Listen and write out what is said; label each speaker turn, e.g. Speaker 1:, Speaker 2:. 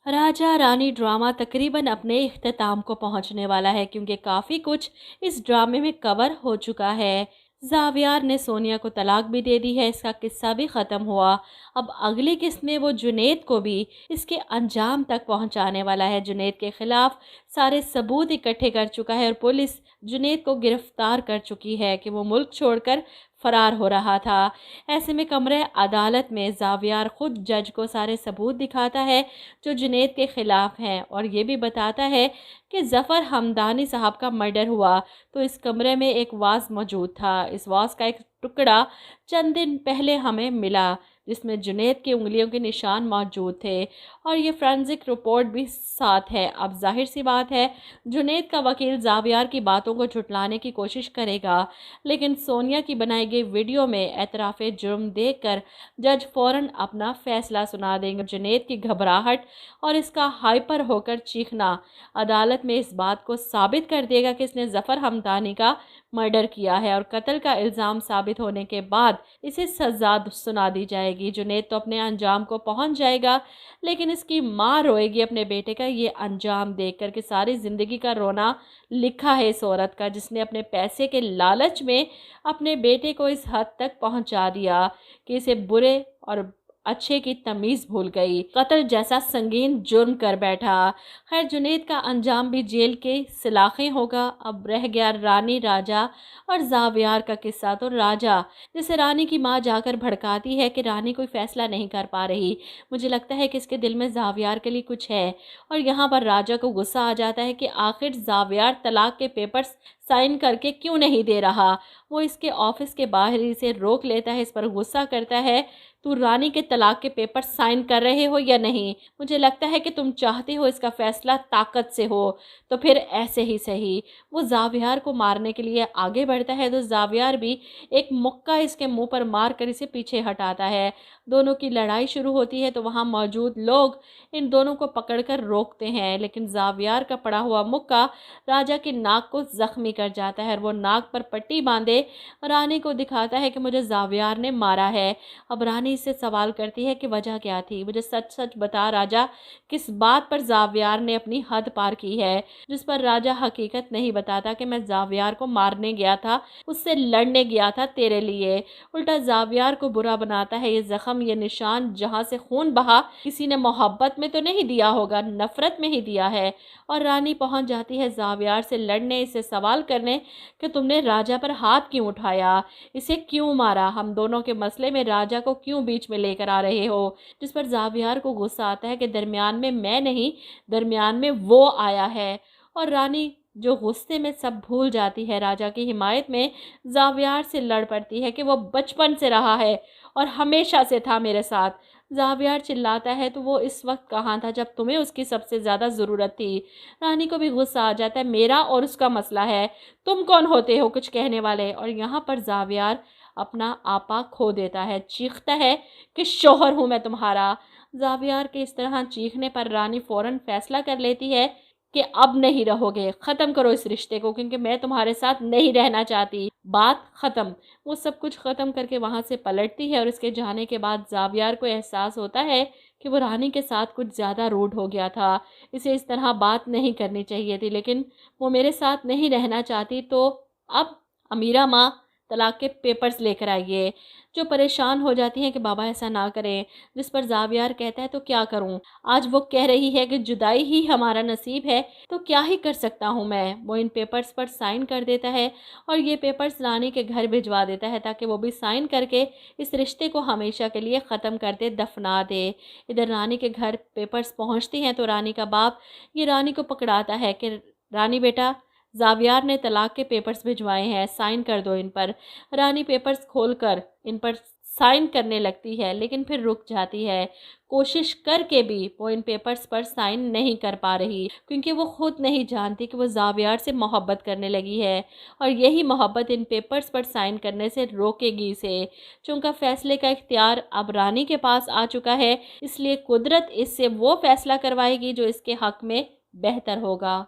Speaker 1: Raja Rani drama तकरीबन अपने इख्तिताम को पहुंचने वाला है, क्योंकि काफ़ी कुछ इस ड्रामे में कवर हो चुका है। जावियार ने सोनिया को तलाक भी दे दी है, इसका किस्सा भी ख़त्म हुआ। अब अगली किस्त में वो जुनैद को भी इसके अंजाम तक पहुंचाने वाला है। जुनैद के खिलाफ सारे सबूत इकट्ठे कर चुका है और पुलिस जुनैद को गिरफ्तार कर चुकी है कि वो मुल्क छोड़कर फरार हो रहा था। ऐसे में कमरे अदालत में जावियार खुद जज को सारे सबूत दिखाता है जो जुनैद के खिलाफ हैं, और ये भी बताता है कि ज़फ़र हमदानी साहब का मर्डर हुआ तो इस कमरे में एक वाज मौजूद था। इस वाज का एक टुकड़ा चंद दिन पहले हमें मिला जिसमें जुनैद की उंगलियों के निशान मौजूद थे, और ये फोरेंसिक रिपोर्ट भी साथ है। अब जाहिर सी बात है जुनैद का वकील जावियार की बातों को झुटलाने की कोशिश करेगा, लेकिन सोनिया की बनाई गई वीडियो में एतराफ़ जुर्म देखकर जज फ़ौरन अपना फ़ैसला सुना देंगे। जुनैद की घबराहट और इसका हाइपर होकर चीखना अदालत में इस बात को साबित कर देगा कि इसने ज़फ़र हमदानी का मर्डर किया है, और कत्ल का इल्ज़ाम साबित होने के बाद इसे सज़ा सुना दी जाएगी। जुनैद तो अपने अंजाम को पहुंच जाएगा, लेकिन इसकी माँ रोएगी अपने बेटे का ये अंजाम देखकर कि सारी ज़िंदगी का रोना लिखा है इस औरत का, जिसने अपने पैसे के लालच में अपने बेटे को इस हद तक पहुंचा दिया कि इसे बुरे और अच्छे की तमीज़ भूल गई, कत्ल जैसा संगीन जुर्म कर बैठा। खैर जुनैद का अंजाम भी जेल के सलाखें होगा। अब रह गया रानी, राजा और जावियार का किस्सा। तो राजा, जैसे रानी की माँ जाकर भड़काती है कि रानी कोई फ़ैसला नहीं कर पा रही, मुझे लगता है कि इसके दिल में जावियार के लिए कुछ है, और यहाँ पर राजा को गुस्सा आ जाता है कि आखिर जावियार तलाक के पेपर्स साइन करके क्यों नहीं दे रहा। वो इसके ऑफिस के बाहर ही इसे रोक लेता है, इस पर गुस्सा करता है, तू रानी के तलाक के पेपर साइन कर रहे हो या नहीं? मुझे लगता है कि तुम चाहते हो इसका फैसला ताकत से हो, तो फिर ऐसे ही सही। वो जावियार को मारने के लिए आगे बढ़ता है तो जावियार भी एक मुक्का इसके मुंह पर मार कर इसे पीछे हटाता है। दोनों की लड़ाई शुरू होती है तो वहाँ मौजूद लोग इन दोनों को पकड़कर रोकते हैं, लेकिन जावियार का पड़ा हुआ मुक्का राजा की नाक को जख्मी कर जाता है और वो नाक पर पट्टी बांधे रानी को दिखाता है कि मुझे जावियार ने मारा है। अब रानी इससे सवाल करती है कि वजह क्या थी, मुझे सच सच बता राजा, किस बात पर जावियार ने अपनी हद पार की है। जिस पर राजा हकीकत नहीं बताता कि मैं जावियार को मारने गया था, उससे लड़ने गया था तेरे लिए। उल्टा जावियार को बुरा बनाता है। ये जख्म, ये निशान जहाँ से खून बहा, किसी ने मोहब्बत में तो नहीं दिया होगा, नफरत में ही दिया है। और रानी पहुंच जाती है जावियार से लड़ने, इससे सवाल करने कि तुमने राजा पर हाथ क्यों उठाया, इसे क्यों मारा, हम दोनों के मसले में राजा को क्यों बीच में लेकर आ रहे हो। जिस पर जावियार को गुस्सा आता है कि दरमियान में मैं नहीं, दरमियान में वो आया है। और रानी जो गुस्से में सब भूल जाती है, राजा की हिमायत में जावियार से लड़ पड़ती है कि वो बचपन से रहा है और हमेशा से था मेरे साथ। जावियार चिल्लाता है तो वो इस वक्त कहाँ था जब तुम्हें उसकी सबसे ज़्यादा ज़रूरत थी। रानी को भी गुस्सा आ जाता है, मेरा और उसका मसला है, तुम कौन होते हो कुछ कहने वाले। और यहाँ पर जावियार अपना आपा खो देता है, चीखता है कि शौहर हूँ मैं तुम्हारा। जावियार के इस तरह चीखने पर रानी फ़ौरन फैसला कर लेती है कि अब नहीं रहोगे, ख़त्म करो इस रिश्ते को, क्योंकि मैं तुम्हारे साथ नहीं रहना चाहती, बात ख़त्म। वो सब कुछ ख़त्म करके वहाँ से पलटती है और इसके जाने के बाद जावियार को एहसास होता है कि वो रानी के साथ कुछ ज़्यादा रूड हो गया था, इसे इस तरह बात नहीं करनी चाहिए थी, लेकिन वो मेरे साथ नहीं रहना चाहती, तो अब अमीरा माँ तलाक के पेपर्स लेकर आइए। जो परेशान हो जाती हैं कि बाबा ऐसा ना करें। जिस पर जावियार कहता है तो क्या करूं, आज वो कह रही है कि जुदाई ही हमारा नसीब है, तो क्या ही कर सकता हूं मैं। वो इन पेपर्स पर साइन कर देता है और ये पेपर्स रानी के घर भिजवा देता है ताकि वो भी साइन करके इस रिश्ते को हमेशा के लिए ख़त्म कर दे, दफना दे। इधर रानी के घर पेपर्स पहुँचती हैं तो रानी का बाप ये रानी को पकड़ाता है कि रानी बेटा, जावियार ने तलाक के पेपर्स भिजवाए हैं, साइन कर दो इन पर। रानी पेपर्स खोलकर इन पर साइन करने लगती है, लेकिन फिर रुक जाती है। कोशिश करके भी वो इन पेपर्स पर साइन नहीं कर पा रही, क्योंकि वो खुद नहीं जानती कि वो जावियार से मोहब्बत करने लगी है और यही मोहब्बत इन पेपर्स पर साइन करने से रोकेगी इसे। चूँकि फैसले का इख्तियार अब रानी के पास आ चुका है, इसलिए कुदरत इससे वो फैसला करवाएगी जो इसके हक में बेहतर होगा।